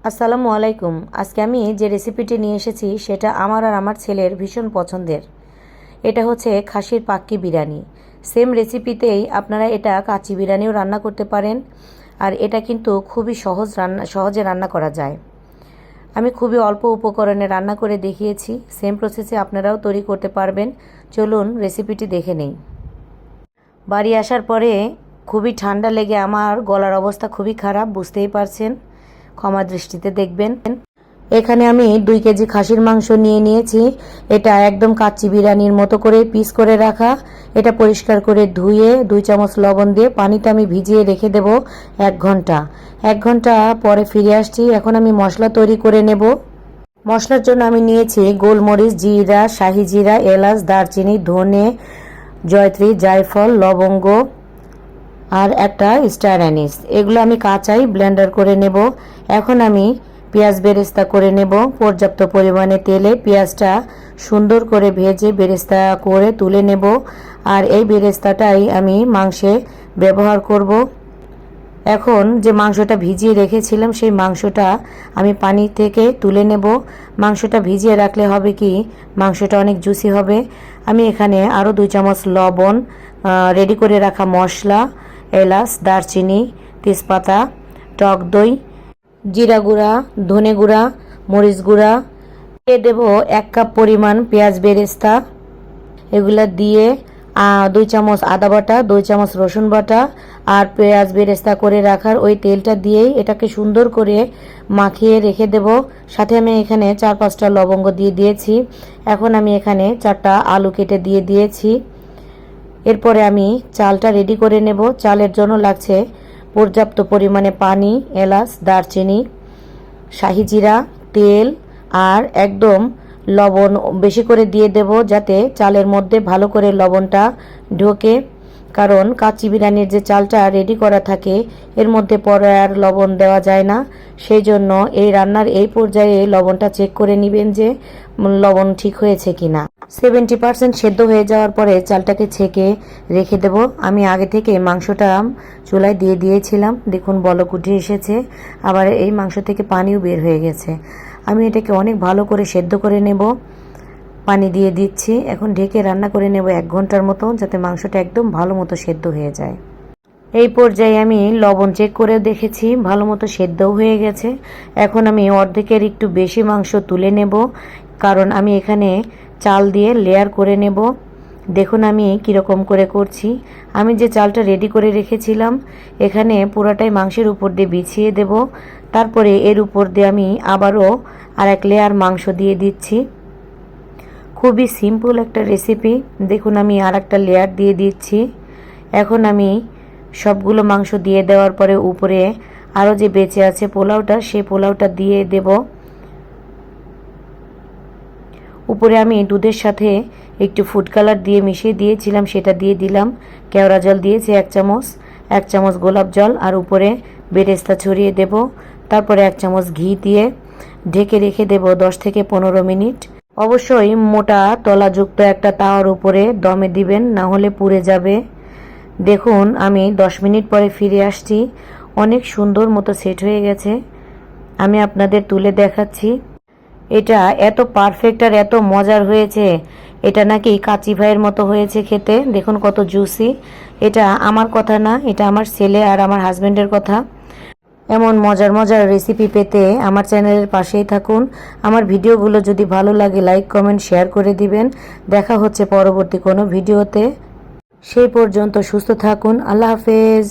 আসসালামু আলাইকুম। আজকে আমি যে রেসিপিটি নিয়ে এসেছি সেটা আমার আর আমার ছেলের ভীষণ পছন্দের। এটা হচ্ছে খাসির পাক্কি বিরিয়ানি। সেম রেসিপিতেই আপনারা এটা কাচ্চি বিরিয়ানিও রান্না করতে পারেন। আর এটা কিন্তু খুবই সহজে রান্না করা যায়। আমি খুবই অল্প উপকরণে রান্না করে দেখিয়েছি। সেম প্রসেসে আপনারাও তৈরি করতে পারবেন। চলুন রেসিপিটি দেখে নেই। বাড়ি আসার পরে খুবই ঠান্ডা লেগে আমার গলার অবস্থা খুবই খারাপ, বুঝতেই পারছেন। ক্ষমা দৃষ্টিতে দেখবেন। এখানে আমি 2 কেজি খাসির মাংস নিয়ে নিয়েছি। এটা একদম কাচ্চি বিরিয়ানির মতো করে পিস করে রাখা। এটা পরিষ্কার করে ধুয়ে 2 চামচ লবণ দিয়ে পানিতে আমি ভিজিয়ে রেখে দেব 1 ঘন্টা। 1 ঘন্টা পরে ফিরে আসছি। এখন আমি মশলা তৈরি করে নেব। মশলার জন্য আমি নিয়েছি গোলমরিচ, জিরা, শাহি জিরা, এলাচ, দারচিনি, ধনে, জয়ত্রী, জায়ফল, লবঙ্গ আর একটা স্টার অ্যানিস। এগুলো আমি কাঁচাই ব্লেন্ডার করে নেব। এখন আমি পেঁয়াজ বেরেস্তা করে নেব। পর্যাপ্ত পরিমাণে তেলে পেঁয়াজটা সুন্দর করে ভেজে বেরেস্তা করে তুলে নেব। আর এই বেরেস্তাটাই আমি মাংসে ব্যবহার করব। এখন যে মাংসটা ভিজিয়ে রেখেছিলাম সেই মাংসটা আমি পানি থেকে তুলে নেব। মাংসটা ভিজিয়ে রাখলে হবে কি, মাংসটা অনেক জুসি হবে। আমি এখানে আরও 2 চামচ লবণ, রেডি করে রাখা মশলা, এলাচ, দারচিনি, তেজপাতা, টক দই, জিরা গুঁড়া, ধনে গুঁড়া, মরিচ গুঁড়া দিয়ে দেবো 1 কাপ পরিমাণ পেঁয়াজ বেরেস্তা। এগুলা দিয়ে 2 চামচ আদা বাটা, 2 চামচ রসুন বাটা আর পেঁয়াজ বেরেস্তা করে রাখার ওই তেলটা দিয়েই এটাকে সুন্দর করে মাখিয়ে রেখে দেব। সাথে আমি এখানে 4-5টা লবঙ্গ দিয়ে দিয়েছি। এখন আমি এখানে 4টা আলু কেটে দিয়ে দিয়েছি। এরপরে আমি চালটা রেডি করে নেব। চালের জন্য লাগছে পর্যাপ্ত পরিমাণে পানি, এলাচ, দারচিনি, শাহি জিরা, তেল আর একদম লবণ বেশি করে দিয়ে দেব যাতে চালের মধ্যে ভালো করে লবণটা ঢোকে। কারণ কাচ্চি বিরিয়ানির যে চালটা রেডি করা থাকে এর মধ্যে পরে আর লবণ দেওয়া যায় না। সেই জন্য এই রান্নার এই পর্যায়ে লবণটা চেক করে নেবেন যে লবণ ঠিক হয়েছে কিনা। 70% সেদ্ধ হয়ে যাওয়ার পরে চালটাকে ছেঁকে রেখে দেব। আমি আগে থেকে মাংসটা চুলায় দিয়ে দিয়েছিলাম। দেখুন বলক উঠে এসেছে। আবার এই মাংস থেকে পানিও বের হয়ে গেছে। আমি এটাকে অনেক ভালো করে সেদ্ধ করে নেব। পানি দিয়ে দিচ্ছি। এখন ঢেকে রান্না করে নেব 1 ঘন্টার মতো, যাতে মাংসটা একদম ভালো মতো সেদ্ধ হয়ে যায়। এই পর্যায়ে আমি লবণ চেক করে দেখেছি, ভালো মতো সেদ্ধও হয়ে গেছে। এখন আমি অর্ধেকের একটু বেশি মাংস তুলে নেব, কারণ আমি এখানে চাল দিয়ে লেয়ার করে নেব। দেখুন আমি কীরকম করে করছি। আমি যে চালটা রেডি করে রেখেছিলাম এখানে পুরোটাই মাংসের উপর দিয়ে বিছিয়ে দেব। তারপরে এর উপর দিয়ে আমি আবারও আরেক লেয়ার মাংস দিয়ে দিচ্ছি। খুবই সিম্পল একটা রেসিপি। দেখুন আমি আরেকটা লেয়ার দিয়ে দিচ্ছি। এখন আমি সবগুলো মাংস দিয়ে দেওয়ার পরে উপরে আরও যে বেঁচে আছে পোলাওটা, সেই পোলাওটা দিয়ে দেব। উপরে আমি দুধের সাথে একটু ফুড কালার দিয়ে মিশিয়ে দিয়েছিলাম, সেটা দিয়ে দিলাম। কেওড়া জল দিয়েছি 1 চামচ, 1 চামচ গোলাপ জল আর উপরে বেরেস্তা ছড়িয়ে দেব। তারপরে 1 চামচ ঘি দিয়ে ঢেকে রেখে দেব 10 থেকে 15 মিনিট। অবশ্যই মোটা তলাযুক্ত একটা তাওয়ার উপরে দমে দিবেন, না হলে পুড়ে যাবে। দেখুন আমি 10 মিনিট পরে ফিরে আসছি। অনেক সুন্দর মতো সেট হয়ে গেছে। আমি আপনাদের তুলে দেখাচ্ছি। এটা এত পারফেক্ট আর এত মজার হয়েছে, এটা নাকি কাচ্চি ভাইয়ের মতো হয়েছে খেতে। দেখুন কত জুসি। এটা আমার কথা না, এটা আমার ছেলে আর আমার হাজব্যান্ডের কথা। এমন মজার মজার রেসিপি পেতে আমার চ্যানেলের পাশেই থাকুন। আমার ভিডিওগুলো যদি ভালো লাগে লাইক, কমেন্ট, শেয়ার করে দিবেন। দেখা হচ্ছে পরবর্তী কোনো ভিডিওতে। সেই পর্যন্ত সুস্থ থাকুন। আল্লাহ হাফেজ।